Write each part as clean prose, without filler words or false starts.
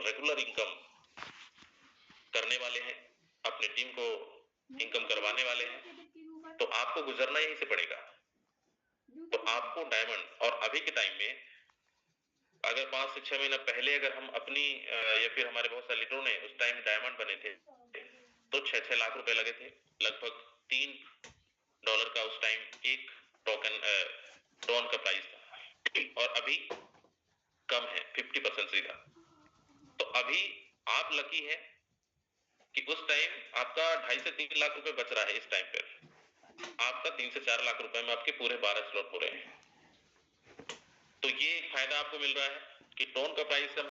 Regular income करने वाले हैं, अपनी टीम को इनकम करवाने वाले हैं, तो आपको गुजरना यहीं से पड़ेगा। तो आपको डायमंड, और अभी के टाइम में अगर 5 से 6 महीना पहले अगर हम अपनी या फिर हमारे बहुत सारे लीडरों ने उस टाइम डायमंड बने थे तो 6-6 लाख रुपए लगे थे, लगभग $3 का उस टाइम एक टोकन डॉन का प्राइस था, और अभी कम है 50% सीधा। तो अभी आप लकी है कि उस टाइम आपका 2.5 से 3 लाख रुपए बच रहा है, इस टाइम पर आपका 3 से 4 लाख रुपए में आपके पूरे 12 स्लॉट हो रहे हैं। तो ये एक फायदा आपको मिल रहा है कि टोन का प्राइस हम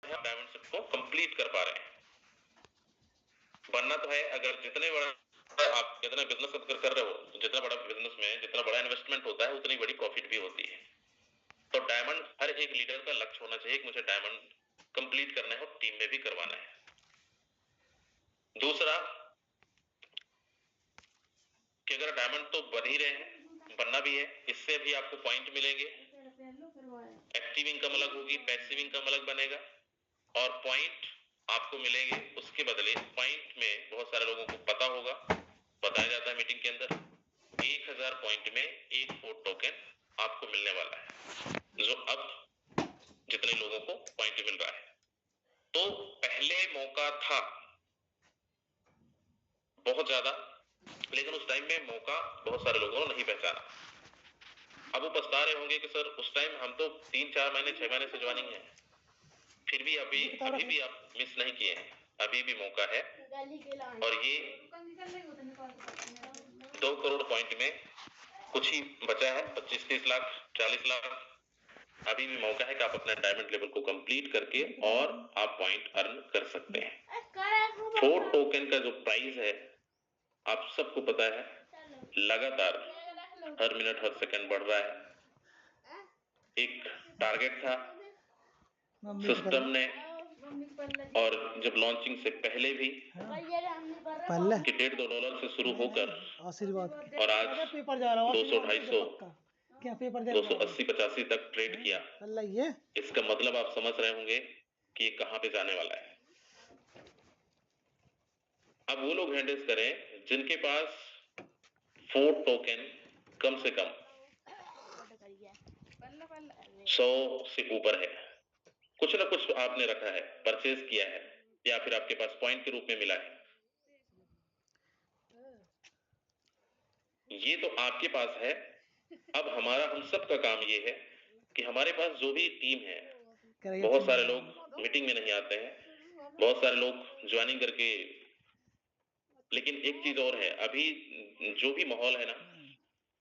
डायमंड को कंप्लीट कर पा रहे हैं। बनना तो है, अगर जितने बड़ा आप जितना बिजनेस कर रहे हो, जितना बड़ा बिजनेस में जितना बड़ा इन्वेस्टमेंट होता है उतनी बड़ी प्रॉफिट भी होती है। तो डायमंड हर एक लीडर का लक्ष्य होना चाहिए कि मुझे डायमंड कंप्लीट करना है और टीम में भी करवाना है। दूसरा कि अगर डायमंड तो बन ही रहे हैं, बनना भी है, इससे भी आपको पॉइंट मिलेंगे। एक्टिव इनकम अलग होगी, पैसिव इनकम अलग बनेगा, और पॉइंट आपको मिलेंगे। उसके बदले पॉइंट में बहुत सारे लोगों को पता होगा, बताया जाता है मीटिंग के अंदर, 1000 पॉइंट में एक फोर्ट टोकन आपको मिलने वाला है, जो अब जितने लोगों को पॉइंट मिल रहा है। तो पहले मौका था बहुत ज्यादा, लेकिन उस टाइम में मौका बहुत सारे लोगों ने नहीं पहचाना। अब वो पछता रहे होंगे कि सर उस टाइम हम तो 3-4 महीने 6 महीने से ज्वाइनिंग है, फिर भी अभी भी आप मिस नहीं किए हैं, अभी भी मौका है। और ये 2 करोड़ पॉइंट में कुछ ही बचा है, 25-30 लाख 40 लाख, अभी भी मौका है कि आप अपने डायमंड लेवल को कंप्लीट करके और आप पॉइंट अर्न कर सकते हैं। फोर्ट टोकन का जो प्राइस है आप सबको पता है, लगातार हर मिनट हर सेकंड बढ़ रहा है। एक टारगेट था सिस्टम ने, और जब लॉन्चिंग से पहले भी कि $1.5-2 से शुरू होकर और आज 200-250 280-85 तक ट्रेड किया। इसका मतलब आप समझ रहे होंगे कि ये कहां पे जाने वाला है। अब वो लोग हैंडल्स करें जिनके पास फोर्ट टोकन कम से कम 100 से ऊपर है, कुछ ना कुछ आपने रखा है, परचेज किया है, या फिर आपके पास पॉइंट के रूप में मिला है, ये तो आपके पास है। अब हम सब का काम ये है कि हमारे पास जो भी टीम है, बहुत सारे लोग मीटिंग में नहीं आते हैं, बहुत सारे लोग ज्वाइनिंग करके, लेकिन एक चीज और है, अभी जो भी माहौल है ना,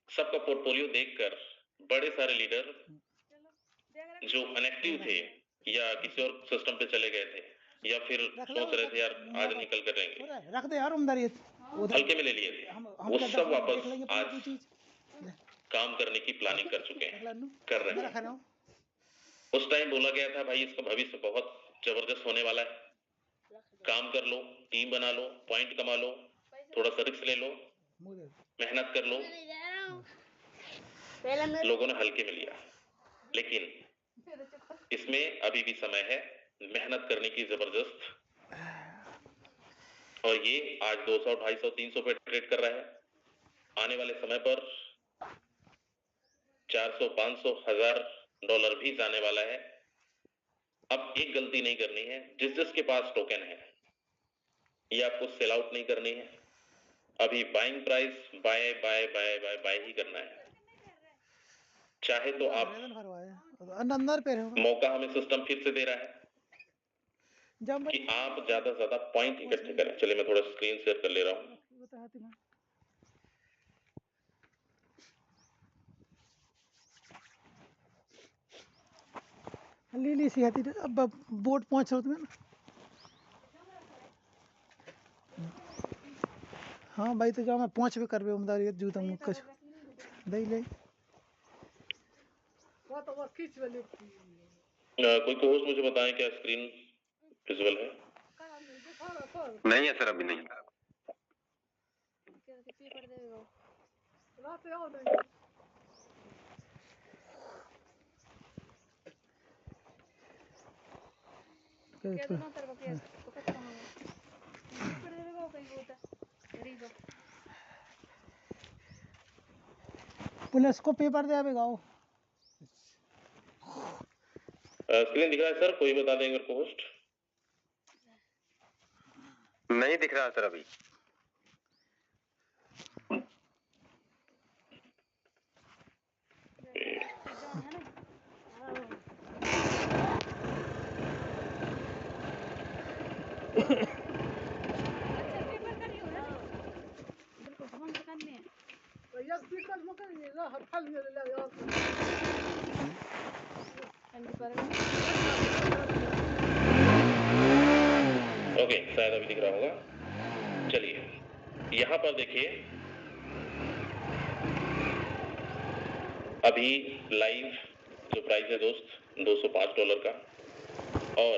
सबका पोर्टफोलियो देखकर बड़े सारे लीडर जो अनएक्टिव थे या किसी और सिस्टम पे चले गए थे, या फिर सोच रहे थे यार आज नहीं कल करेंगे, रख दे यार उधर, हल्के में ले लिए थे, वो सब वापस आज काम करने की प्लानिंग कर चुके हैं, कर रहे हैं। उस टाइम बोला गया था भाई इसका भविष्य बहुत जबरदस्त होने वाला है, काम कर लो, टीम बना लो, पॉइंट कमा लो, थोड़ा सा रिस्क ले लो, मेहनत कर लो। लोगों ने हल्के में लिया, लेकिन इसमें अभी भी समय है मेहनत करने की जबरदस्त। और ये आज 200, 250, 300 पे ट्रेड कर रहा है, आने वाले समय पर 400, 500, $1000 भी जाने वाला है। अब एक गलती नहीं करनी है, जिसके पास टोकन है ये आपको सेल आउट नहीं करनी है, अभी buying price buy buy buy buy buy ही करना है। चाहे तो आप मौका हमें सिस्टम फिर से दे रहा है कि आप ज्यादा से ज्यादा पॉइंट इकट्ठे करें। चलिए मैं थोड़ा स्क्रीन शेयर कर ले रहा हूँ। लीली सी आती है अब बोट पहुंच रहा तुम्हें। हाँ भाई तो जाओ मैं पहुंच भी कर उमदार ये जूता मुझ कुछ दे ले कोई होस्ट मुझे बताएं क्या स्क्रीन विजुअल है? नहीं है सर, अभी नहीं। पुलिस को पेपर दे अभी गाओ। स्क्रीन दिख रहा है सर, कोई बता देंगे पोस्ट? नहीं दिख रहा सर अभी। ओके, शायद अभी दिख रहा होगा। चलिए यहाँ पर देखिए, अभी लाइव जो प्राइस है दोस्त $205 का, और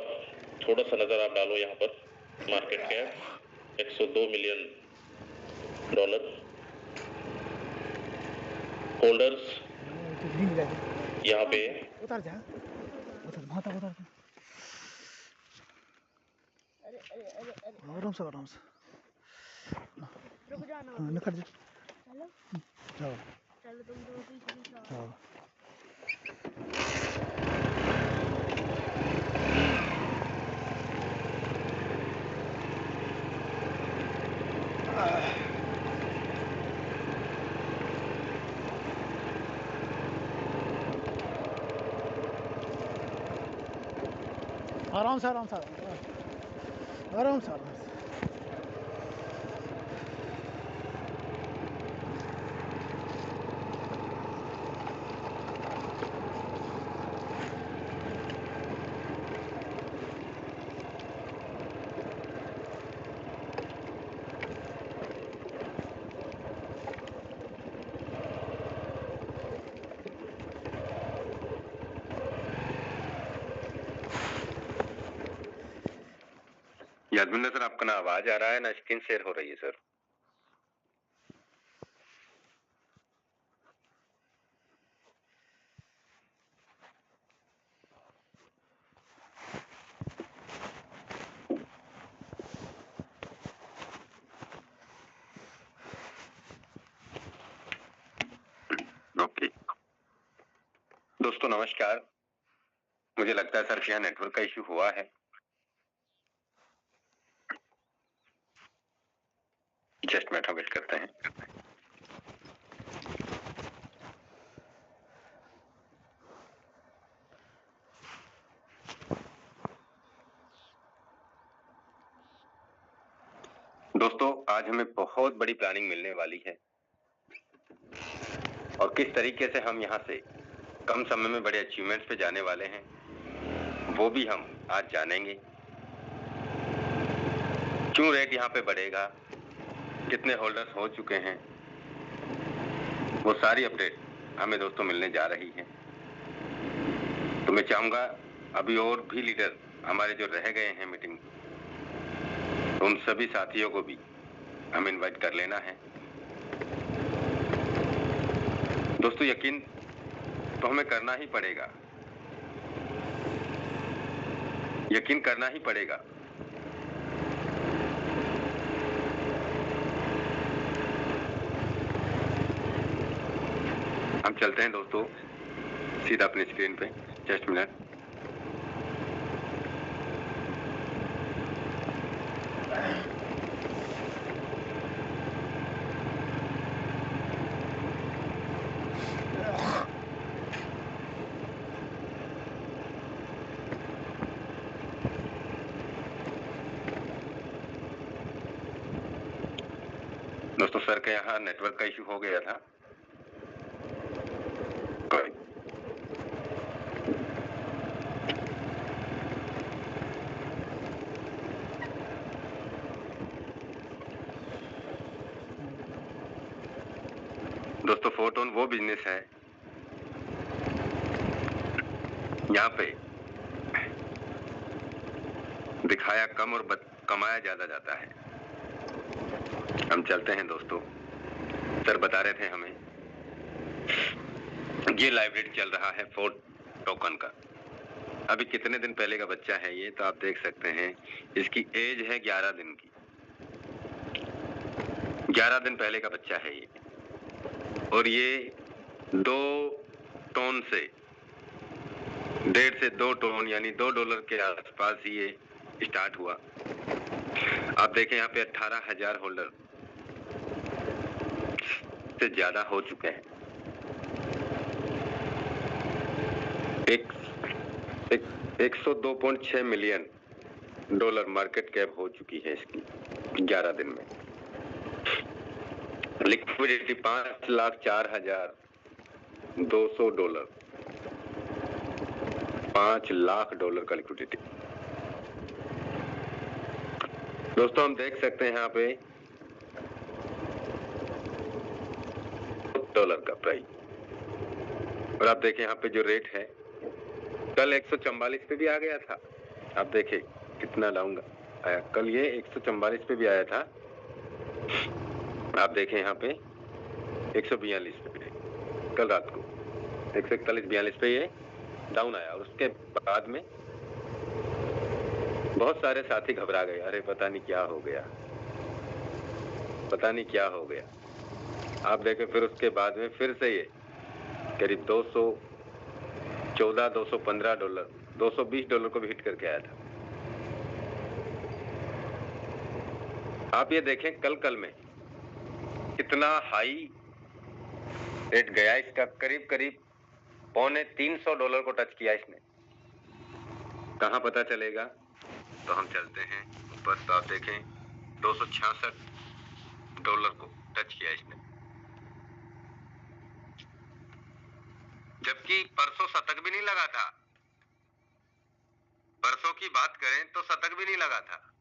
थोड़ा सा नजर आप डालो यहाँ पर, मार्केट कैप $102 मिलियन, होल्डर्स यहाँ पे उतर जा, उतर माता उतर। आराम से आराम से रुक जाना, निकल जा। चलो चलो चलो, तुम दो पीछे जाओ। आराम से आराम से आराम से आराम से। यादविंदर सर, आपका ना आवाज आ रहा है ना स्क्रीन शेयर हो रही है सर। ओके दोस्तों नमस्कार। मुझे लगता है सर कि यहाँ नेटवर्क का इश्यू हुआ है। जस्ट मिनट वेट करते हैं। दोस्तों आज हमें बहुत बड़ी प्लानिंग मिलने वाली है, और किस तरीके से हम यहाँ से कम समय में बड़े अचीवमेंट्स पे जाने वाले हैं वो भी हम आज जानेंगे। क्यों रेट यहाँ पे बढ़ेगा, कितने होल्डर्स हो चुके हैं, वो सारी अपडेट हमें दोस्तों मिलने जा रही है। तो मैं चाहूंगा अभी और भी लीडर हमारे जो रह गए हैं मीटिंग, उन सभी साथियों को भी हम इनवाइट कर लेना है। दोस्तों यकीन तो हमें करना ही पड़ेगा, यकीन करना ही पड़ेगा। हम चलते हैं दोस्तों सीधा अपनी स्क्रीन पे। Just minute. दोस्तों सर के यहाँ नेटवर्क का इशू हो गया था। दोस्तों फोटोन वो बिजनेस है यहाँ पे दिखाया कम और कमाया ज्यादा जाता है। हम चलते हैं दोस्तों। सर बता रहे थे हमें ये लाइव रेट चल रहा है 4 टोकन का। अभी कितने दिन पहले का बच्चा है ये तो आप देख सकते हैं। इसकी एज है 11 दिन की। 11 दिन पहले का बच्चा है ये, और ये 2 टन से 1.5 से 2 टन यानी $2 के आसपास ही ये स्टार्ट हुआ। आप देखें यहाँ पे 18,000 होल्डर से ज्यादा हो चुके हैं। एक 102.6 मिलियन डॉलर मार्केट कैप हो चुकी है इसकी 11 दिन में। लिक्विडिटी $5,04,200, $5 लाख का लिक्विडिटी। दोस्तों हम देख सकते हैं यहाँ पे $1 का प्राइस, और आप देखें यहाँ पे जो रेट है, कल 144 पे भी आ गया था। आप देखें कितना डाउन आया, कल ये 144 पे भी आया था। आप देखें यहाँ पे 142 पे, कल रात को 141-42 पे ये डाउन आया, और उसके बाद में बहुत सारे साथी घबरा गए, अरे पता नहीं क्या हो गया, पता नहीं क्या हो गया। आप देखें फिर उसके बाद में फिर से ये करीब $214, $215, $220 को भी हिट करके आया था। आप ये देखें कल में कितना हाई रेट गया इसका, करीब $250 को टच किया इसने। कहां पता चलेगा, तो हम चलते हैं ऊपर, तो आप देखें $266 को टच किया इसने, जबकि परसों शतक भी नहीं लगा था। परसों की बात करें तो शतक भी नहीं लगा था।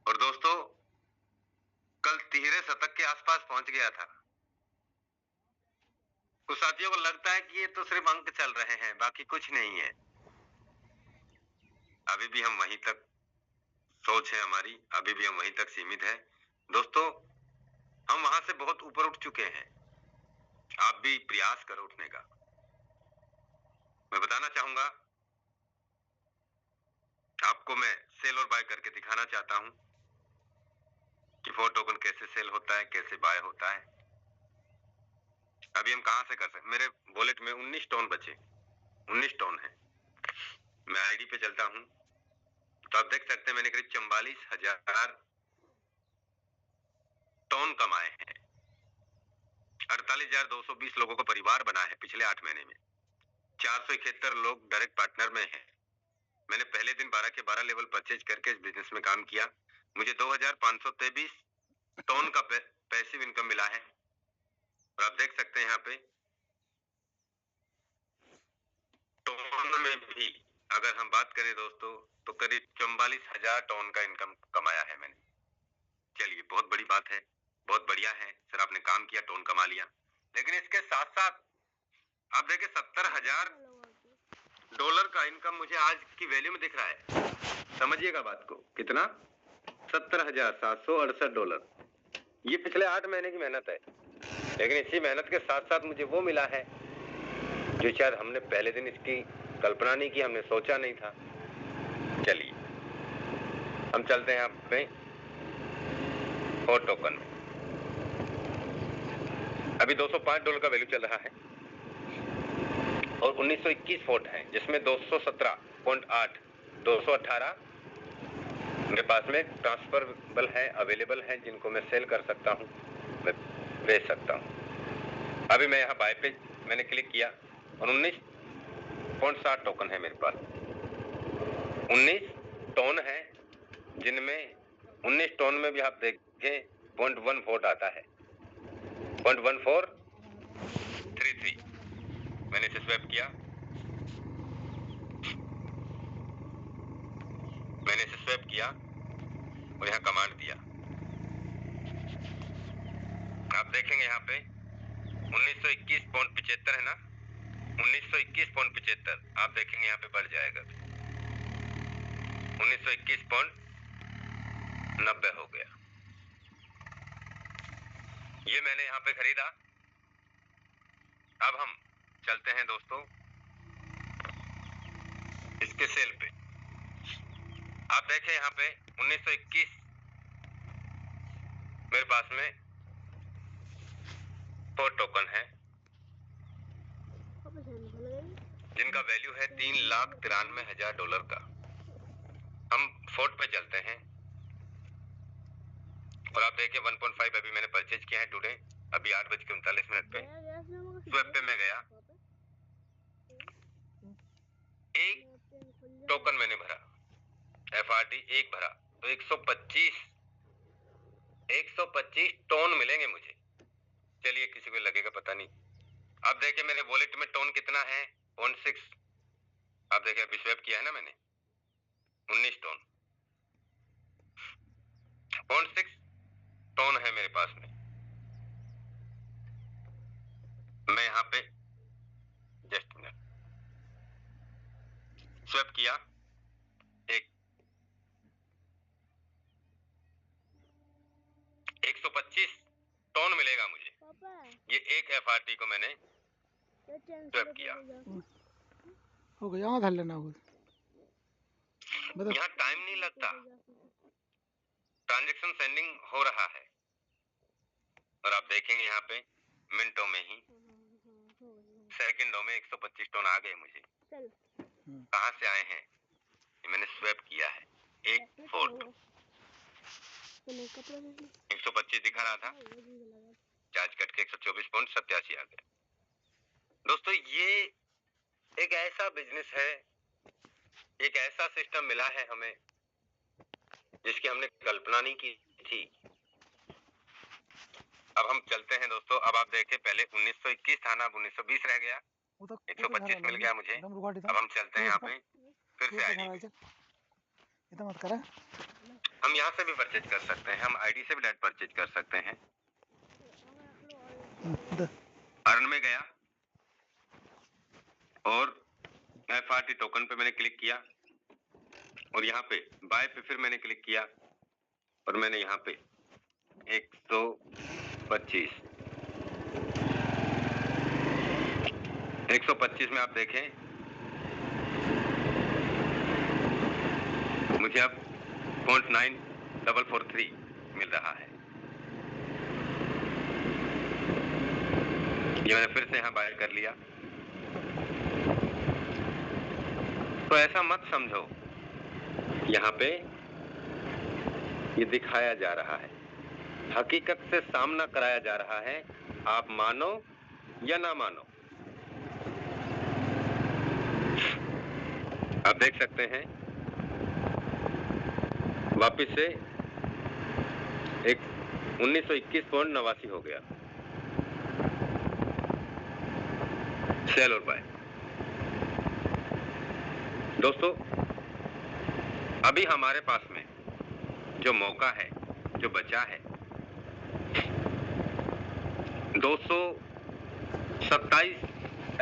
और दोस्तों कल तिहरे शतक के आसपास पहुंच गया था। कुछ साथियों को लगता है कि ये तो सिर्फ अंक चल रहे हैं, बाकी कुछ नहीं है। अभी भी हम वहीं तक सोच है हमारी, अभी भी हम वहीं तक सीमित है। दोस्तों हम वहां से बहुत ऊपर उठ चुके हैं, आप भी प्रयास करो उठने का। मैं बताना चाहूंगा आपको, मैं सेल और बाय करके दिखाना चाहता हूं कि 4 टोकन कैसे सेल होता है, कैसे बाय होता है। अभी हम कहां से कर सकते, मेरे वॉलेट में 19 टन बचे, 19 टन है। मैं आईडी पे चलता हूं तो आप देख सकते हैं मैंने करीब 44,000 टन कमाए हैं। 48,220 लोगों का परिवार बना है पिछले 8 महीने में। 471 लोग डायरेक्ट पार्टनर में हैं। मैंने पहले दिन 12 के 12 लेवल परचेज करके इस बिजनेस में काम किया। मुझे 2,523 टन का पैसिव इनकम मिला है। और आप देख सकते हैं यहाँ पे टन में भी अगर हम बात करें दोस्तों तो करीब 44,000 टन का इनकम कमाया है मैंने। चलिए बहुत बड़ी बात है, बहुत बढ़िया है सर, आपने काम किया, टोन कमा लिया। लेकिन इसके साथ साथ आप देखिए $70,000 का इनकम मुझे आज की वैल्यू में दिख रहा है। समझिएगा बात को, कितना, $70,768। ये पिछले 8 महीने की मेहनत है, लेकिन इसी मेहनत के साथ साथ मुझे वो मिला है जो शायद हमने पहले दिन इसकी कल्पना नहीं की, हमने सोचा नहीं था। चलिए हम चलते हैं यहाँ पे 4 टोकन में। अभी $205 का वैल्यू चल रहा है और 1921 फोर्ट है, जिसमें 217.8 218 मेरे पास में ट्रांसफरेबल है, अवेलेबल है, जिनको मैं सेल कर सकता हूं, मैं बेच सकता हूं। अभी मैं यहाँ बाय पे मैंने क्लिक किया और 19.7 टोकन है मेरे पास। 19 टोन है, जिनमें 19 टोन में भी आप देखें 0.14 आता है, 0.1433। मैंने इसे स्वैप किया, मैंने इसे स्वैप किया और यहाँ कमांड दिया। आप देखेंगे यहाँ पे 1921.75 है ना, 1921.75 आप देखेंगे यहाँ पे बढ़ जाएगा, 1921.90 हो गया। ये मैंने यहाँ पे खरीदा। अब हम चलते हैं दोस्तों इसके सेल पे। आप देखें यहाँ पे 1921 मेरे पास में 4 टोकन है जिनका वैल्यू है $3,93,000 का। हम फोर्ट पे चलते हैं और आप देखिए 1.5 अभी मैंने परचेज किया है टुडे, अभी 8:39 पे। स्वेप पे मैं गया, एक टोकन मैंने भरा, FRT एक भरा, तो 125 टोन मिलेंगे मुझे। चलिए किसी को लगेगा पता नहीं। अब देखिए मेरे वॉलेट में टोन कितना है, 0.6। आप देखिए अभी स्वेप किया है ना मैंने, 19 टोन, 0.6 टोन है मेरे पास में। मैं यहाँ पे जस्ट स्वेप किया, एक 125 टोन मिलेगा मुझे। ये एक FRT को मैंने स्वेप किया। हो गया, यहाँ धर लेना हो। यहाँ टाइम नहीं लगता, ट्रांजैक्शन सेंडिंग हो रहा है और आप देखेंगे यहाँ पे मिनटों में ही, सेकंडों में 125 टोन आ गए मुझे। कहाँ से आए हैं? ये मैंने स्वेप किया है, एक फोर्ट 125 दिखा रहा था, चार्ज कट के 124.87 आ गया। दोस्तों ये एक ऐसा बिजनेस है, एक ऐसा सिस्टम मिला है हमें जिसकी हमने कल्पना नहीं की थी। अब हम चलते हैं दोस्तों। अब आप देखें पहले 1921 था ना, अब 1920 रह गया, 125 मिल गया मुझे। अब हम चलते हैं यहाँ पे फिर से आईडी पे। मत करा, हम यहाँ से भी परचेज कर सकते हैं, हम आईडी से भी डायरेक्ट परचेज कर सकते हैं। अर्न में गया और FRT टोकन पे मैंने क्लिक किया और यहाँ पे बाय पे फिर मैंने क्लिक किया और मैंने यहाँ पे 125 में आप देखें मुझे अब 0.9443 मिल रहा है। ये मैंने फिर से यहाँ बाय कर लिया। तो ऐसा मत समझो, यहाँ पे ये दिखाया जा रहा है, हकीकत से सामना कराया जा रहा है, आप मानो या ना मानो। आप देख सकते हैं वापिस से एक 1921.89 हो गया, सेल और बाय। दोस्तों अभी हमारे पास में जो मौका है, जो बचा है, 227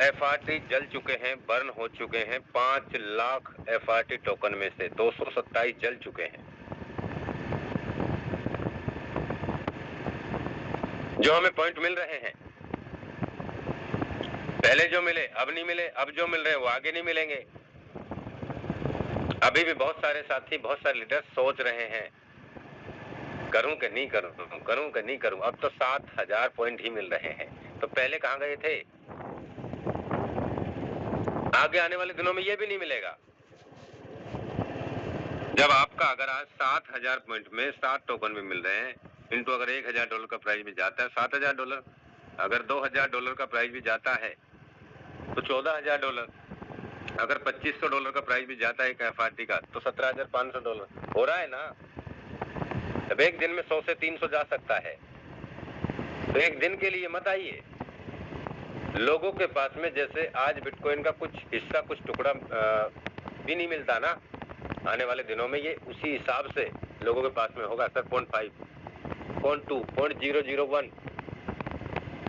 FRT जल चुके हैं, बर्न हो चुके हैं। 5 लाख FRT टोकन में से 227 जल चुके हैं। जो हमें पॉइंट मिल रहे हैं, पहले जो मिले अब नहीं मिले, अब जो मिल रहे हैं वो आगे नहीं मिलेंगे। अभी भी बहुत सारे साथी, बहुत सारे लीडर सोच रहे हैं करूं कि नहीं करूं, करूं कि नहीं करूं। अब तो 7000 पॉइंट ही मिल रहे हैं, तो पहले कहां गए थे? आगे आने वाले दिनों में ये भी नहीं मिलेगा। जब आपका अगर आज 7000 पॉइंट में 7 टोकन भी मिल रहे हैं, इंटू अगर $1000 का प्राइस भी जाता है, $7000, अगर $2000 का प्राइस भी जाता है तो $14000, अगर $2500 का प्राइस भी जाता है एक FRT का तो $17500 हो रहा है ना। अब एक दिन में 100 से 300 जा सकता है, तो एक दिन के लिए मत आइए। लोगों के पास में जैसे आज बिटकॉइन का कुछ हिस्सा, कुछ टुकड़ा भी नहीं मिलता ना, आने वाले दिनों में ये उसी हिसाब से लोगों के पास में होगा। सर 0.5, 0.2, 0.001,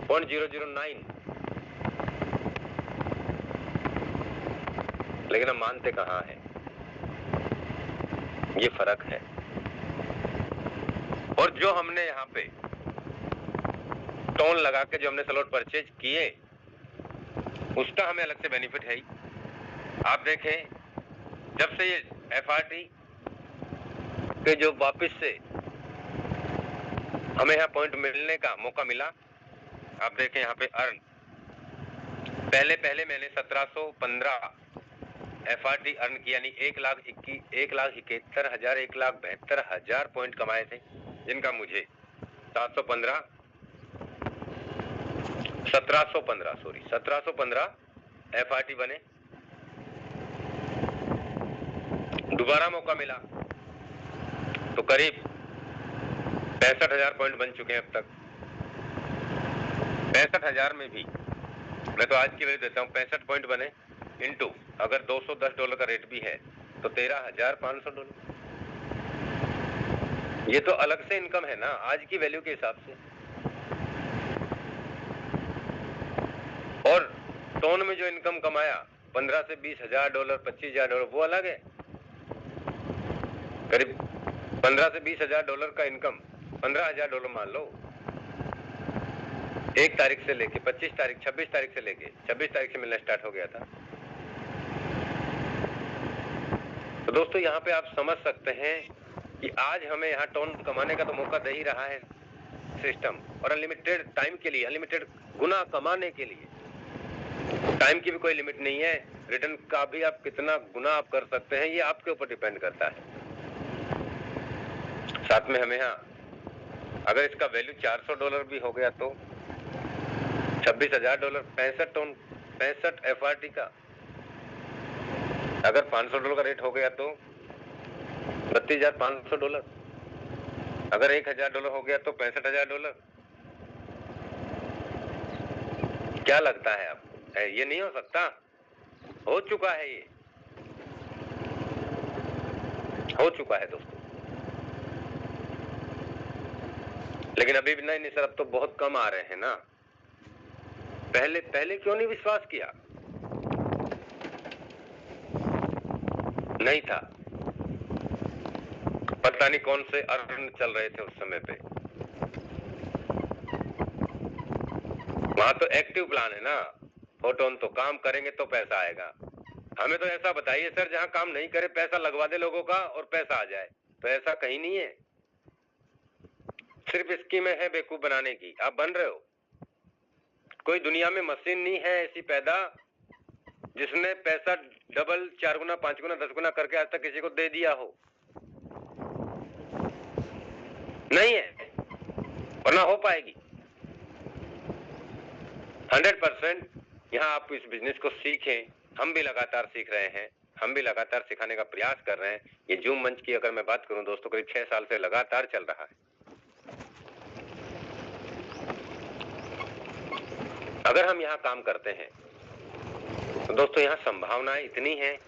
0.009, लेकिन हम मानते कहाँ हैं? ये फर्क है। और जो हमने यहाँ पे टोन लगा के जो हमने स्लॉट परचेज किए, उसका हमें अलग से बेनिफिट है ही। आप देखें जब से ये FRT के जो वापस से हमें यहाँ पॉइंट मिलने का मौका मिला, आप देखें यहाँ पे अर्न, पहले मैंने 1715 FRT अर्न किया, यानी 1,71,000 पॉइंट कमाए थे, जिनका मुझे 1715 FRT बने। दोबारा मौका मिला तो करीब 65,000 पॉइंट बन चुके हैं अब तक। 65,000 में भी मैं तो आज की वैल्यू देता हूँ, 65 पॉइंट बने इनटू अगर $210 का रेट भी है तो $13,500। ये तो अलग से इनकम है ना आज की वैल्यू के हिसाब से। और टोन में जो इनकम कमाया $15,000 से $20,000, $25,000, वो अलग है। करीब $15,000 से $20,000 का इनकम, $15,000 मान लो, 1 तारीख से लेके 26 तारीख, 26 तारीख से लेके 26 तारीख से मिलना स्टार्ट हो गया था। तो दोस्तों यहाँ पे आप समझ सकते हैं कि आज हमें यहाँ टोन कमाने का तो मौका दे ही रहा है सिस्टम, और अनलिमिटेड टाइम के लिए, अनलिमिटेड गुना कमाने के लिए। टाइम की भी कोई लिमिट नहीं है, रिटर्न का भी आप कितना गुना आप कर सकते हैं ये आपके ऊपर डिपेंड करता है। साथ में हमें यहाँ अगर इसका वैल्यू $400 भी हो गया तो $26,000, 65 टोन, 65 FRT का। अगर $500 का रेट हो गया तो $32,500। अगर $1,000 हो गया तो $65,000। क्या लगता है आपको? ये नहीं हो सकता? हो चुका है, ये हो चुका है दोस्तों। लेकिन अभी भी नहीं सर, अब तो बहुत कम आ रहे हैं ना। पहले क्यों नहीं विश्वास किया? नहीं था, पता नहीं कौन से अर्न चल रहे थे उस समय पे। वहां तो एक्टिव प्लान है ना, फोटोन तो काम करेंगे तो पैसा आएगा। हमें तो ऐसा बताइए सर जहां काम नहीं करे पैसा लगवा दे लोगों का और पैसा आ जाए, तो ऐसा कहीं नहीं है। सिर्फ स्कीमें है बेवकूफ बनाने की, आप बन रहे हो। कोई दुनिया में मशीन नहीं है ऐसी पैदा जिसने पैसा डबल, 4 गुना, 5 गुना, 10 गुना करके आज तक किसी को दे दिया हो। नहीं है, वरना हो पाएगी। 100% यहाँ आप इस बिजनेस को सीखें। हम भी लगातार सीख रहे हैं, हम भी लगातार सिखाने का प्रयास कर रहे हैं। ये जूम मंच की अगर मैं बात करूं दोस्तों, करीब 6 साल से लगातार चल रहा है। अगर हम यहाँ काम करते हैं तो दोस्तों यहाँ संभावनाएं इतनी हैं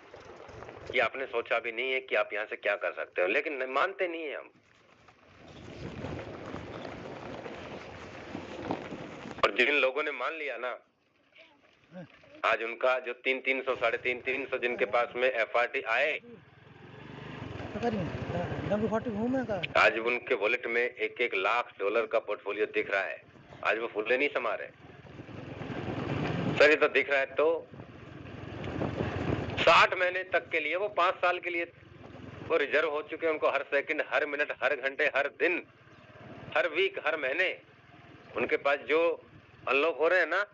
कि आपने सोचा भी नहीं है कि आप यहाँ से क्या कर सकते हो, लेकिन मानते नहीं है हम। और जिन लोगों ने मान लिया ना, आज उनका जो 300, 350 जिनके पास में FRT आए, आज उनके वॉलेट में $1-1 लाख का पोर्टफोलियो दिख रहा है। आज वो फुल्ले नहीं समा रहे सर, ये तो दिख रहा है तो 60 महीने तक के लिए, वो 5 साल के लिए वो रिजर्व हो चुके हैं। उनको हर सेकंड, हर मिनट, हर घंटे, हर दिन, हर वीक, हर महीने उनके पास जो अनलॉक हो रहे हैं ना,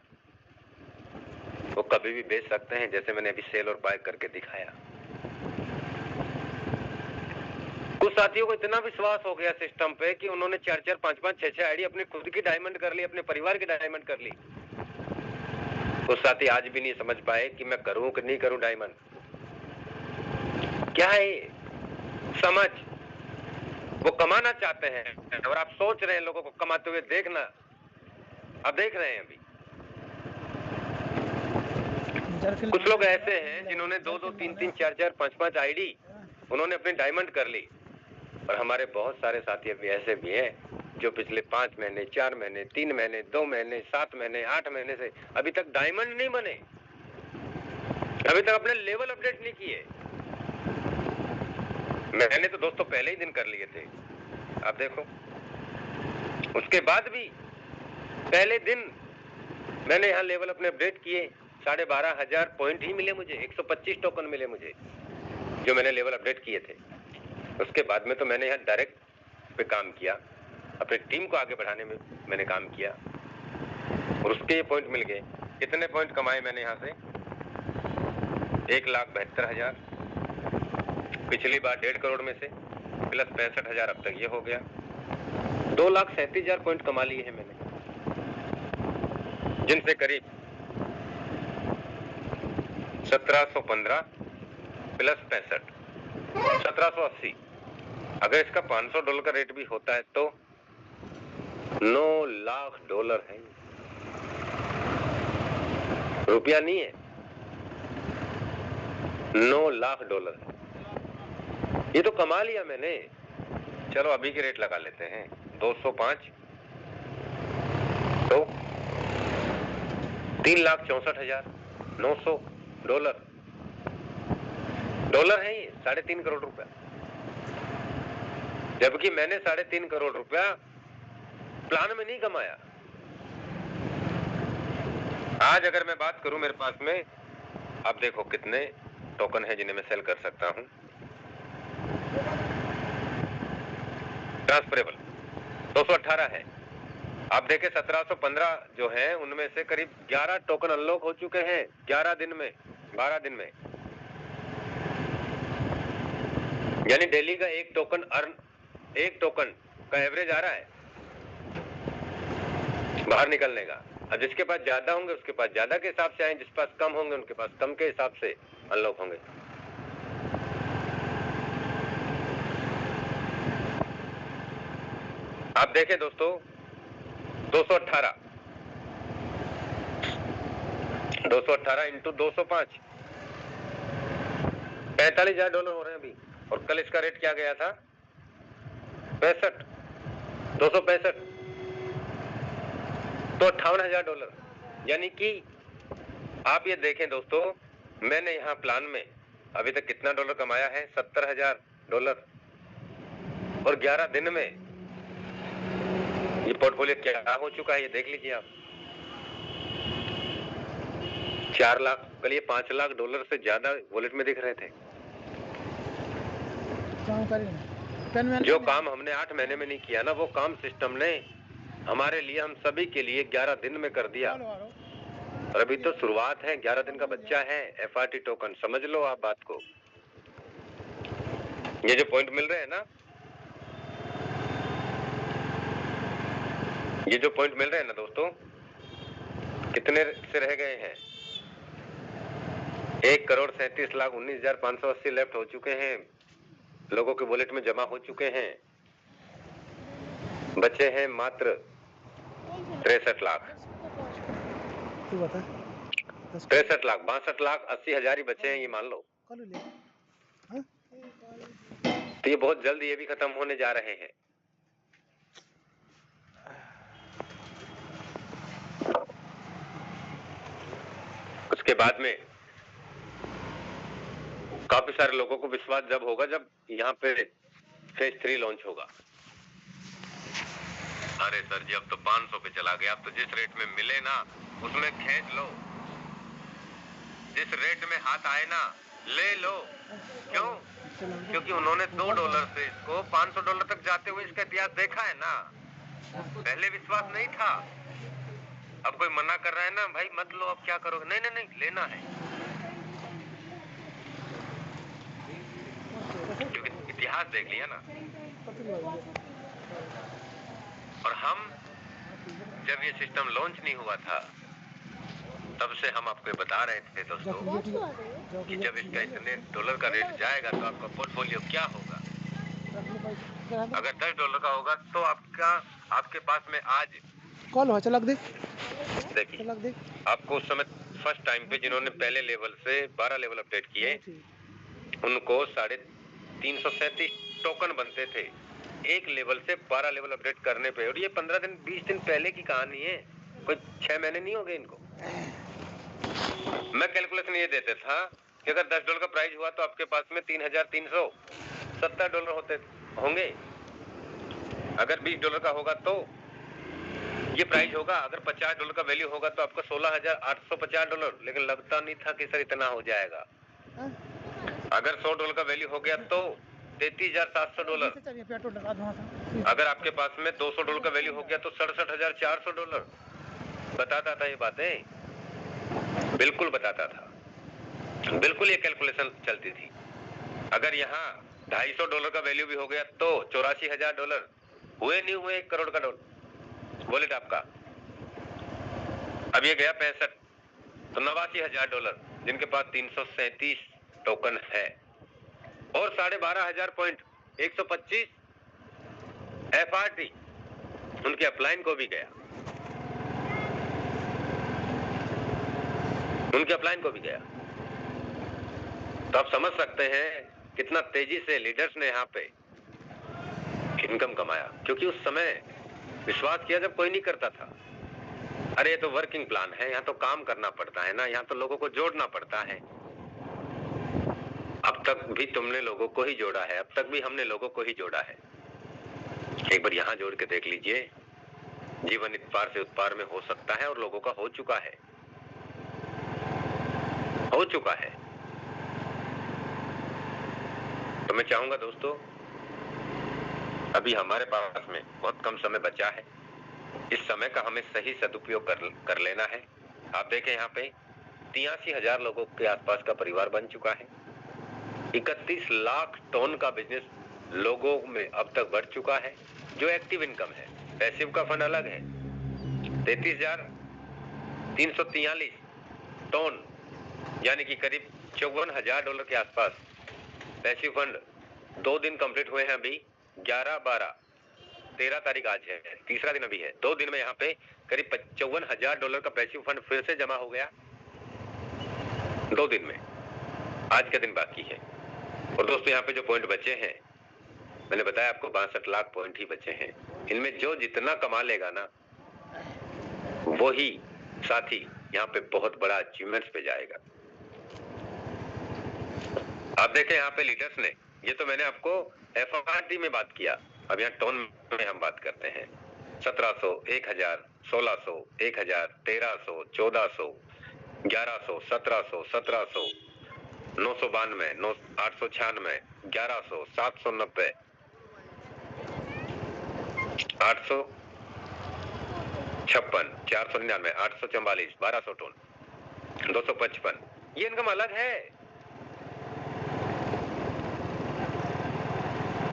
वो कभी भी बेच सकते हैं, जैसे मैंने अभी सेल और बाय करके दिखाया। कुछ साथियों को इतना विश्वास हो गया सिस्टम पे कि उन्होंने 4-4, 5-5, 6-6 आईडी अपनी खुद की डायमंड कर ली, अपने परिवार की डायमंड कर ली। कुछ साथी आज भी नहीं समझ पाए कि मैं करूं कि नहीं करूं डायमंड। क्या है ये? समझ। वो कमाना चाहते हैं और आप सोच रहे हैं लोगों को कमाते हुए देखना, अब देख रहे हैं। अभी कुछ लोग ऐसे हैं जिन्होंने 2-2, 3-3, 4-4, 5-5 आईडी उन्होंने अपनी डायमंड कर ली। और हमारे बहुत सारे साथी अभी ऐसे भी हैं जो पिछले 5 महीने, 4 महीने, 3 महीने, 2 महीने, 7 महीने, 8 महीने से अभी तक डायमंड नहीं बने, अभी तक अपने लेवल अपडेट नहीं किए। मैंने तो दोस्तों पहले ही दिन कर लिए थे, आप देखो। उसके बाद भी पहले दिन मैंने यहाँ लेवल अपने अपडेट किए, 12,500 पॉइंट ही मिले मुझे, 125 टोकन मिले मुझे। जो मैंने लेवल अपडेट किए थे। उसके बाद में तो मैंने यहाँ डायरेक्ट पे काम किया, अपनी टीम को आगे बढ़ाने में मैंने काम किया और उसके ये पॉइंट मिल गए। कितने पॉइंट कमाए मैंने यहाँ से? 1,72,000, पिछली बार 1.5 करोड़ में से प्लस 65,000 अब तक ये हो गया। 2,37,000 पॉइंट कमा लिए हैं मैंने, जिनसे करीब 1715 प्लस 65 1780। अगर इसका $500 का रेट भी होता है तो $9 लाख है, रुपया नहीं है, $9 लाख है। ये तो कमा लिया मैंने। चलो अभी के रेट लगा लेते हैं, 205 तो $3,64,900 डॉलर है ये, 3.5 करोड़ रुपया। जबकि मैंने 3.5 करोड़ रुपया प्लान में नहीं कमाया। आज अगर मैं बात करूं, मेरे पास में आप देखो कितने टोकन हैं जिन्हें मैं सेल कर सकता हूं। ट्रांसफरेबल 218 है। आप देखें 1715 जो है उनमें से करीब 11 टोकन अनलॉक हो चुके हैं 11 दिन में, 12 दिन में। यानी डेली का एक टोकन का एवरेज आ रहा है बाहर निकलने का। अब जिसके पास ज्यादा होंगे उसके पास ज्यादा के हिसाब से आए, जिस पास कम होंगे उनके पास कम के हिसाब से अनलॉक होंगे। आप देखें दोस्तों, 218 इंटू 205 $45,000 हो रहे हैं अभी। और कल इसका रेट क्या गया था? 265 तो $58,000। यानी कि आप ये देखें दोस्तों, मैंने यहाँ प्लान में अभी तक कितना डॉलर कमाया है? $70,000। और 11 दिन में ये पोर्टफोलियो क्या हो चुका है ये देख लीजिए आप। 4 लाख, कल ये $5 लाख से ज्यादा वॉलेट में दिख रहे थे। जो काम हमने 8 महीने में नहीं किया ना, वो काम सिस्टम ने हमारे लिए, हम सभी के लिए 11 दिन में कर दिया। और अभी तो शुरुआत है, 11 दिन का बच्चा है FRT टोकन। समझ लो आप बात को। ये जो पॉइंट मिल रहे हैं ना, ये जो पॉइंट मिल रहे हैं ना दोस्तों, कितने से रह गए हैं? 1,37,19,580 लेफ्ट हो चुके हैं, लोगों के वॉलेट में जमा हो चुके हैं। बचे हैं मात्र 63 लाख। 63 लाख, 62,80,000 ही बचे हैं, ये मान लो। तो ये बहुत जल्द ये भी खत्म होने जा रहे हैं। उसके बाद में काफी सारे लोगों को विश्वास जब होगा जब यहाँ पे फेज 3 लॉन्च होगा। अरे सर जी, अब तो 500 पे चला गया। अब तो जिस रेट में मिले ना उसमें खींच लो, जिस रेट में हाथ आए ना ले लो। क्यों? क्योंकि उन्होंने $2 से इसको $500 तक जाते हुए इसका इतिहास देखा है ना। पहले विश्वास नहीं था। अब कोई मना कर रहा है ना, भाई मत लो, अब क्या करोगे? नहीं नहीं नहीं, लेना है। क्योंकि इतिहास देख लिया ना। और हम जब ये सिस्टम लॉन्च नहीं हुआ था तब से हम आपको बता रहे थे दोस्तों कि जब इसका इतने डॉलर का रेट जाएगा तो आपका पोर्टफोलियो क्या होगा। अगर $10 का होगा तो आपके पास में आज कॉल हो चलक देख, देखिए आपको उस समय फर्स्ट टाइम पे जिन्होंने पहले लेवल से 12 लेवल अपडेट किए उनको 337 टोकन बनते थे एक लेवल से 12 लेवल अपडेट करने पे। और ये 15 दिन 20 दिन पहले की कहानी है, कोई 6 महीने नहीं हो गए इनको। मैं कैलकुलेशन ये देते था कि अगर $10 का प्राइस हुआ तो आपके पास में $3,370 होंगे। अगर $20 का होगा तो ये प्राइस होगा। अगर $50 का वैल्यू होगा तो आपका $16,850। लेकिन लगता नहीं था कि सर इतना हो जाएगा। अगर $100 का वैल्यू हो गया तो $33,700। चलिए पेट्रोल लगा दूँ वहाँ अगर आपके पास में $200 का वैल्यू हो गया तो $67,400। बताता था ये बातें, बिल्कुल बताता था, बिल्कुल ये कैलकुलेशन चलती थी। अगर यहाँ $250 का वैल्यू भी हो गया तो $84,000 हुए, नहीं हुए 1 करोड़ का वॉलेट आपका। अब ये गया 65 तो $89,000 जिनके पास 337 टोकन है और 12,500 पॉइंट 125 FRT उनके अपलाइन को भी गया, उनके अपलाइन को भी गया। तो आप समझ सकते हैं कितना तेजी से लीडर्स ने यहाँ पे इनकम कमाया, क्योंकि उस समय विश्वास किया जब कोई नहीं करता था। अरे ये तो वर्किंग प्लान है, यहाँ तो काम करना पड़ता है ना, यहाँ तो लोगों को जोड़ना पड़ता है। अब तक भी तुमने लोगों को ही जोड़ा है, अब तक भी हमने लोगों को ही जोड़ा है। एक बार यहाँ जोड़ के देख लीजिए, जीवन इतपार से उत्पार में हो सकता है और लोगों का हो चुका है, हो चुका है। तो मैं चाहूंगा दोस्तों, अभी हमारे पास में बहुत कम समय बचा है, इस समय का हमें सही सदुपयोग कर लेना है। आप देखें यहाँ पे 83,000 लोगों के आसपास का परिवार बन चुका है। 31 लाख टन का बिजनेस लोगों में अब तक बढ़ चुका है, जो एक्टिव इनकम है। पैसिव का फंड अलग है, 33,343 टन यानी कि करीब $54,000 के आसपास पैसिव फंड 2 दिन कंप्लीट हुए हैं अभी, 11, 12, 13 तारीख आज है, तीसरा दिन अभी है। 2 दिन में यहाँ पे करीब $54,000 का पैसिव फंड फिर से जमा हो गया 2 दिन में, आज का दिन बाकी है। और दोस्तों यहाँ पे जो पॉइंट बचे हैं, मैंने बताया आपको 62 लाख पॉइंट ही बचे हैं। इनमें जो जितना कमा लेगा ना, वो ही साथी यहाँ पे बहुत बड़ा अचीवमेंट्स पे जाएगा। आप देखें यहाँ पे लीडर्स ने, ये तो मैंने आपको FRT में बात किया, अब यहाँ टोन में हम बात करते हैं। 1700, 1000, 1600, 1000, 1300, 1400, 1100, 1700, 1700, 992, 896, 1100, 790, 856, 499, 844, 1200 टन, 255, ये इनकम अलग है।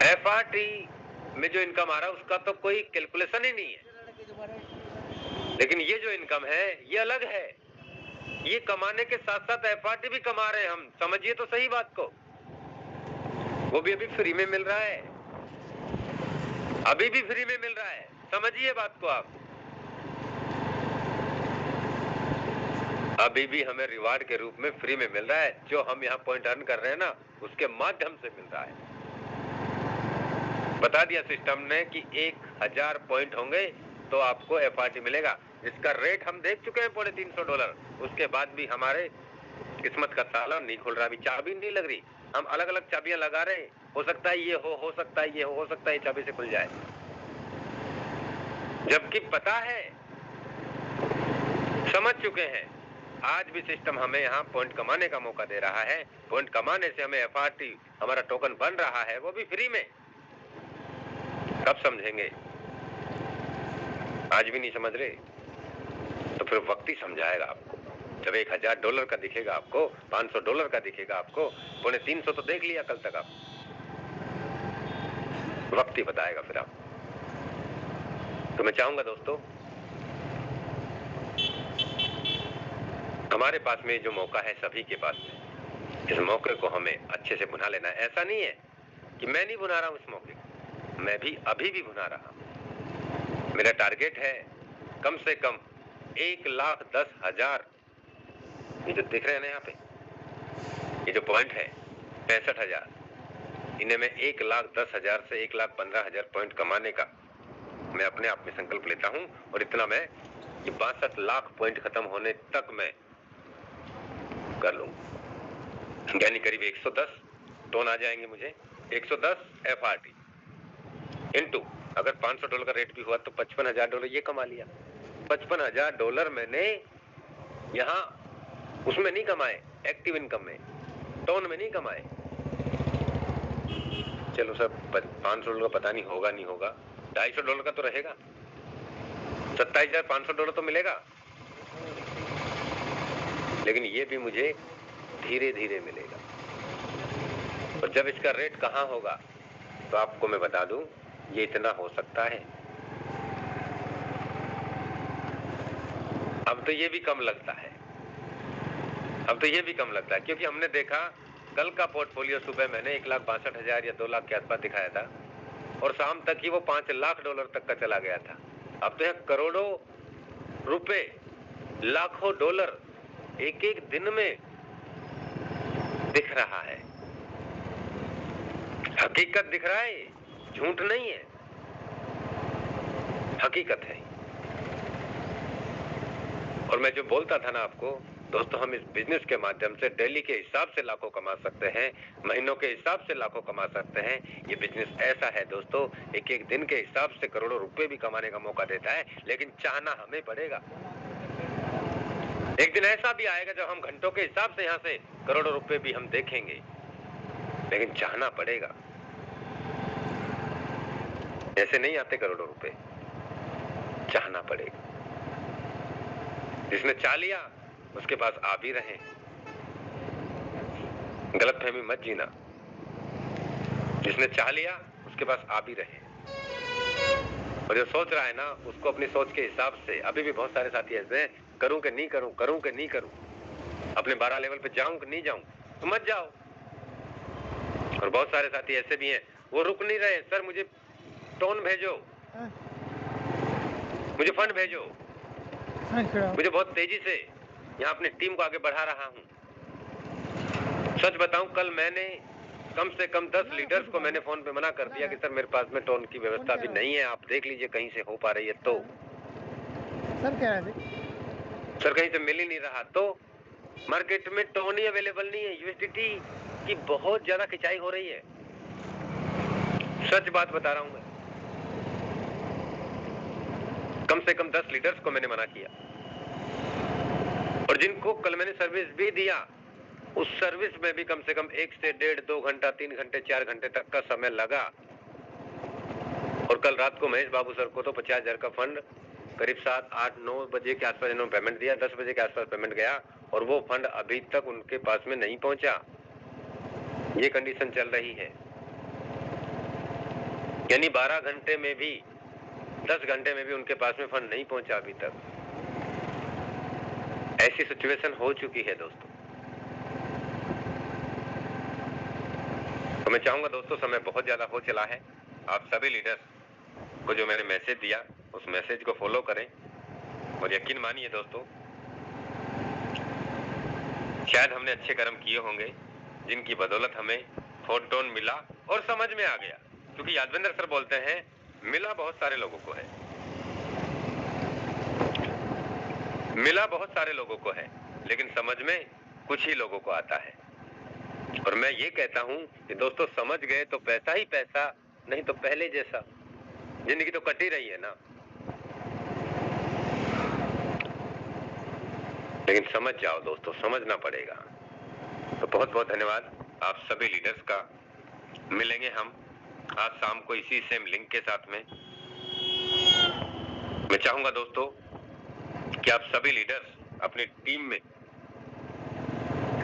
FRT में जो इनकम आ रहा है उसका तो कोई कैलकुलेशन ही नहीं है, लेकिन ये जो इनकम है ये अलग है। ये कमाने के साथ साथ FRT भी कमा रहे हैं हम, समझिए तो सही बात को। वो भी अभी फ्री में मिल रहा है, अभी भी फ्री में मिल रहा है, समझिए बात को आप। अभी भी हमें रिवार्ड के रूप में फ्री में मिल रहा है, जो हम यहाँ पॉइंट अर्न कर रहे हैं ना, उसके माध्यम से मिल रहा है। बता दिया सिस्टम ने कि 1000 पॉइंट होंगे तो आपको FRT मिलेगा। इसका रेट हम देख चुके हैं $350। उसके बाद भी हमारे किस्मत का ताला नहीं खुल रहा, अभी चाबी नहीं लग रही। हम अलग अलग चाबियां लगा रहे हैं, हो सकता है ये हो सकता है ये हो सकता है ये चाबी से खुल जाए, जबकि पता है, समझ चुके हैं। आज भी सिस्टम हमें यहाँ पॉइंट कमाने का मौका दे रहा है, पॉइंट कमाने से हमें FRT हमारा टोकन बन रहा है, वो भी फ्री में। कब समझेंगे? आज भी नहीं समझ रहे तो फिर वक्त ही समझाएगा आपको। जब $1,000 का दिखेगा आपको, $500 का दिखेगा आपको, 350 तो देख लिया कल तक आप, वक्त ही बताएगा फिर आप। तो मैं चाहूंगा दोस्तों, हमारे पास में जो मौका है सभी के पास में, इस मौके को हमें अच्छे से भुना लेना है। ऐसा नहीं है कि मैं नहीं भुना रहा हूं इस मौके को, मैं भी अभी भी भुना रहा हूं। मेरा टारगेट है कम से कम 1,10,000, ये जो दिख रहे हैं ना यहाँ पे, ये जो पॉइंट है 65,000, इन्हें मैं 1,10,000 से 1,15,000 पॉइंट कमाने का मैं अपने आप में संकल्प लेता हूं। और इतना मैं ये 62 लाख पॉइंट खत्म होने तक मैं कर लूंगा, यानी करीब 110 टन आ जाएंगे मुझे। 110 FRT इनटू अगर $500 का रेट भी हुआ तो $55,000 ये कमा लिया। $55,000 मैंने यहाँ उसमें नहीं कमाए, एक्टिव इनकम में, टोन में नहीं कमाए, चलो सर, $500 का पता नहीं होगा नहीं होगा, $250 का तो रहेगा, $27,500 तो मिलेगा, लेकिन ये भी मुझे धीरे धीरे मिलेगा। और जब इसका रेट कहाँ होगा तो आपको मैं बता दूं, ये इतना हो सकता है। अब तो ये भी कम लगता है, अब तो ये भी कम लगता है, क्योंकि हमने देखा कल का पोर्टफोलियो सुबह मैंने 1,62,000 या 2 लाख के आसपास दिखाया था और शाम तक ही वो $5 लाख तक का चला गया था। अब तो यह करोड़ों रुपए, लाखों डॉलर एक एक दिन में दिख रहा है। हकीकत दिख रहा है, झूठ नहीं है, हकीकत है। और मैं जो बोलता था ना आपको दोस्तों, हम इस बिजनेस के माध्यम से डेली के हिसाब से लाखों कमा सकते हैं, महीनों के हिसाब से लाखों कमा सकते हैं। ये बिजनेस ऐसा है दोस्तों, एक एक दिन के हिसाब से करोड़ों रुपए भी कमाने का मौका देता है, लेकिन चाहना हमें पड़ेगा। एक दिन ऐसा भी आएगा जब हम घंटों के हिसाब से यहाँ से करोड़ों रुपए भी हम देखेंगे, लेकिन चाहना पड़ेगा। ऐसे नहीं आते करोड़ों रुपए, चाहना पड़ेगा। जिसने चाह लिया उसके पास आ भी रहे। गलतफहमी मत जीना, जिसने चाह लिया उसके पास आ भी रहे। और जो सोच रहा है ना, उसको अपनी सोच के हिसाब से, अभी भी बहुत सारे साथी ऐसे हैं, करूं कि नहीं करूं, करूं कि नहीं करूं, अपने 12 लेवल पे जाऊं कि नहीं जाऊं, तो मत जाओ। और बहुत सारे साथी ऐसे भी हैं, वो रुक नहीं रहे, सर मुझे टोन भेजो, मुझे फंड भेजो, मुझे बहुत तेजी से यहाँ अपनी टीम को आगे बढ़ा रहा हूँ। सच बताऊं, कल मैंने कम से कम 10 लीडर्स को मैंने फोन पे मना कर दिया कि सर मेरे पास में टोन की व्यवस्था भी नहीं है, आप देख लीजिए कहीं से हो पा रही है तो। सर क्या है? सर कहीं से मिल ही नहीं रहा, तो मार्केट में टोन ही अवेलेबल नहीं है, यूएसडीटी की बहुत ज्यादा खिंचाई हो रही है। सच बात बता रहा हूं मैं, कम से कम 10 लीडर्स को मैंने मना किया, और जिनको कल मैंने सर्विस भी दिया, उस सर्विस में भी कम से कम 1 से 1.5, 2 घंटा, 3 घंटे, 4 घंटे तक का समय लगा। और कल रात को महेश बाबू सर को तो 50,000 का फंड करीब 7, 8, 9 बजे के आसपास इन्होंने पेमेंट दिया, 10 बजे के आसपास पेमेंट गया, और वो फंड अभी तक उनके पास में नहीं पहुंचा। ये कंडीशन चल रही है, यानी 12 घंटे में भी, 10 घंटे में भी उनके पास में फंड नहीं पहुंचा अभी तक। ऐसी सिचुएशन हो चुकी है दोस्तों। तो मैं चाहूंगा दोस्तों, समय बहुत ज्यादा हो चला है, आप सभी लीडर्स को जो मैंने मैसेज दिया उस मैसेज को फॉलो करें। और यकीन मानिए दोस्तों, शायद हमने अच्छे कर्म किए होंगे जिनकी बदौलत हमें फोटोन मिला और समझ में आ गया। क्योंकि यादवेंद्र सर बोलते हैं मिला बहुत सारे लोगों को है, मिला बहुत सारे लोगों को है, लेकिन समझ में कुछ ही लोगों को आता है। और मैं ये कहता हूं कि दोस्तों, समझ गए तो पैसा ही पैसा, नहीं तो पहले जैसा जिंदगी तो कटी रही है ना। लेकिन समझ जाओ दोस्तों, समझना पड़ेगा। तो बहुत बहुत धन्यवाद आप सभी लीडर्स का। मिलेंगे हम आज शाम को इसी सेम लिंक के साथ में। मैं चाहूंगा दोस्तों कि आप सभी लीडर्स अपनी टीम में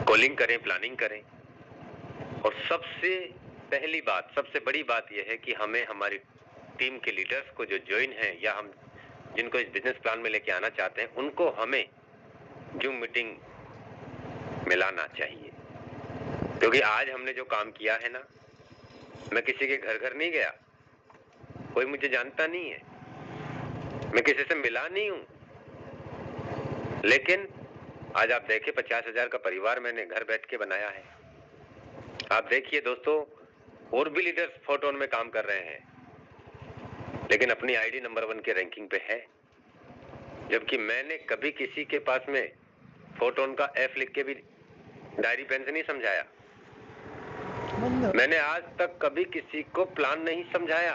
कॉलिंग करें, प्लानिंग करें। और सबसे पहली बात, सबसे बड़ी बात यह है कि हमें हमारी टीम के लीडर्स को जो ज्वाइन है, या हम जिनको इस बिजनेस प्लान में लेके आना चाहते हैं, उनको हमें जूम मीटिंग मिलाना चाहिए। क्योंकि आज हमने जो काम किया है ना, मैं किसी के घर घर नहीं गया, कोई मुझे जानता नहीं है, मैं किसी से मिला नहीं हूं, लेकिन आज आप देखिए 50,000 का परिवार मैंने घर बैठ के बनाया है। आप देखिए दोस्तों, और भी लीडर्स फोटोन में काम कर रहे हैं, लेकिन अपनी आईडी नंबर 1 के रैंकिंग पे है, जबकि मैंने कभी किसी के पास में फोटोन का एफ लिख के भी डायरी पेन से नहीं समझाया। मैंने आज तक कभी किसी को प्लान नहीं समझाया,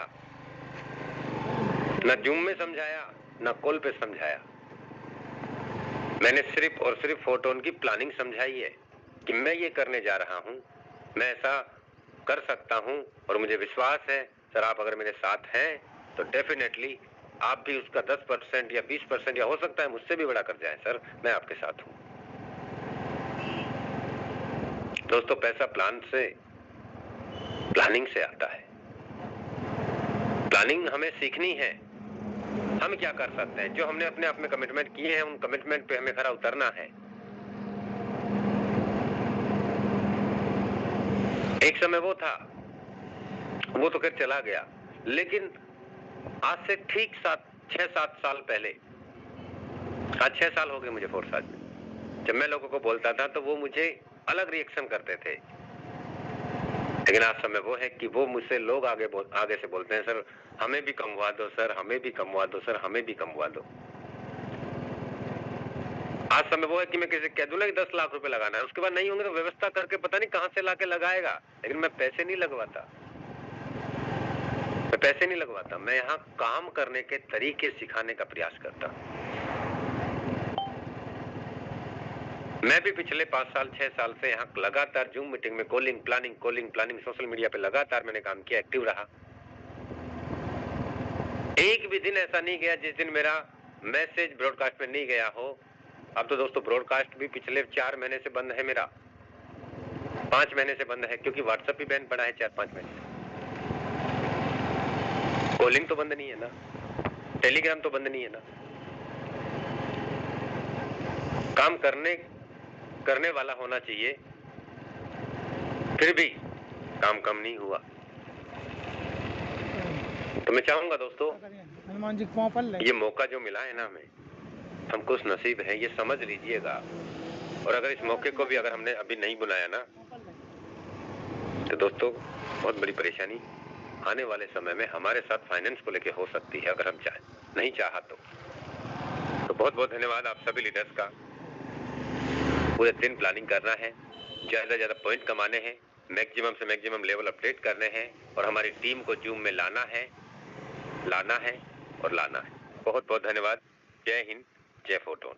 ना जूम में समझाया, ना कॉल पे समझाया। मैंने सिर्फ और सिर्फ फोटोन की प्लानिंग समझाई है कि मैं ये करने जा रहा हूं, मैं ऐसा कर सकता हूं और मुझे विश्वास है सर आप अगर मेरे साथ हैं तो डेफिनेटली आप भी उसका 10% या 20% या हो सकता है मुझसे भी बड़ा कर जाएं सर, मैं आपके साथ हूं। दोस्तों पैसा प्लानिंग से आता है। प्लानिंग हमें सीखनी है। हम क्या कर सकते हैं, जो हमने अपने आप में कमिटमेंट किए हैं उन कमिटमेंट पे हमें खरा उतरना है। एक समय वो था, वो तो खैर चला गया, लेकिन आज से ठीक 6-7 साल पहले, आज 6 साल हो गए मुझे फोर्स आज में, जब मैं लोगों को बोलता था तो वो मुझे अलग रिएक्शन करते थे। लेकिन आज समय वो है कि वो मुझसे लोग आगे से बोलते हैं सर हमें भी कमवा दो सर, हमें भी कमवा दो सर, हमें भी कमवा दो। आज समय वो है कि मैं किसी कह दूं ना कि 10 लाख रुपए लगाना है, उसके बाद नहीं होंगे तो व्यवस्था करके पता नहीं कहां से लाके लगाएगा, लेकिन मैं पैसे नहीं लगवाता, मैं यहाँ काम करने के तरीके सिखाने का प्रयास करता। मैं भी पिछले 5 साल 6 साल से यहाँ लगातार जूम मीटिंग में कॉलिंग प्लानिंग सोशल मीडिया पे लगातार मैंने काम किया, एक्टिव रहा। एक भी दिन ऐसा नहीं गया जिस दिन मेरा मैसेज ब्रॉडकास्ट में नहीं गया हो। अब तो दोस्तों ब्रॉडकास्ट भी पिछले 4 महीने से बंद है मेरा, 5 महीने से बंद है, क्योंकि व्हाट्सएप भी बैन पड़ा है 4-5 महीने से। कॉलिंग तो बंद नहीं है ना, टेलीग्राम तो बंद नहीं है ना। काम करने वाला होना चाहिए, फिर भी काम कम नहीं हुआ। तो मैं चाहूंगा दोस्तों हनुमान जी को पल ये मौका जो मिला है ना हमें, हम खुश नसीब है, ये समझ लीजिएगा। और अगर इस मौके को भी अगर हमने अभी नहीं बुलाया ना तो दोस्तों बहुत बड़ी परेशानी आने वाले समय में हमारे साथ फाइनेंस को लेके हो सकती है, अगर हम नहीं चाहा तो बहुत बहुत धन्यवाद आप सभी लीडर्स का। पूरे दिन प्लानिंग करना है, ज्यादा पॉइंट कमाने हैं, मैक्सिमम से मैक्सिमम लेवल अपडेट करने हैं और हमारी टीम को जूम में लाना है और लाना है। बहुत बहुत धन्यवाद। जय हिंद, जय फोटोन।